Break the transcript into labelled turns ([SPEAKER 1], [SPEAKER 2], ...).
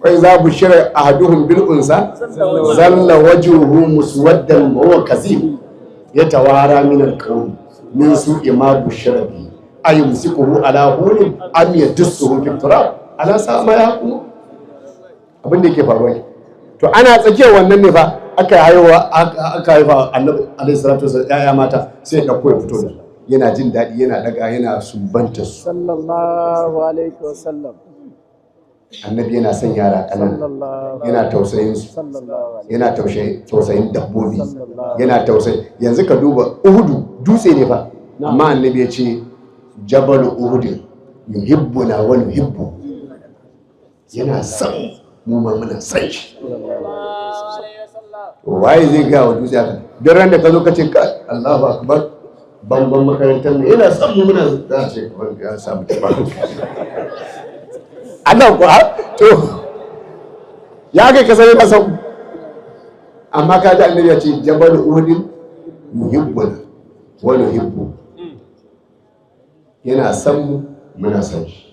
[SPEAKER 1] wai za bushira ahaduhum bil unsa zalla wajhuhu muswaddan wa huwa kazim yatawara min al qawm min su'i ma bushira bi ayumsikuhu ala hunin am yadussuhu fi turab ala sa ma yaqulu. Abin da yake faruwa to ana tsakiyar wannan ne fa aka haifa annabi alaihi salatu wasallam yaya mata sai ya dauko ya fito da yana jin daɗi yana daga yana sumbanta su
[SPEAKER 2] sallallahu alaihi wasallam.
[SPEAKER 1] annabi yana son yara ƙanana yana tausayin su yana tausayin dabbobi yana tausayi. Yanzu ka duba Uhudu dutse ne fa amma annabi ya ce jabal Uhud yuhibbuna wa nuhibbu, yana son mu ma muna son shi. Waye zai ga wa dutse haka duk ran da ka zo ka ce ka Allahu akbar banban makarantar mu yana son mu muna za ce ban ya samu tabbata Allah ko to ya kai ka sani ba sau amma ka ji annabi ya ce jabal Uhud yuhibbuna wa nuhibbu, yana son mu muna son shi.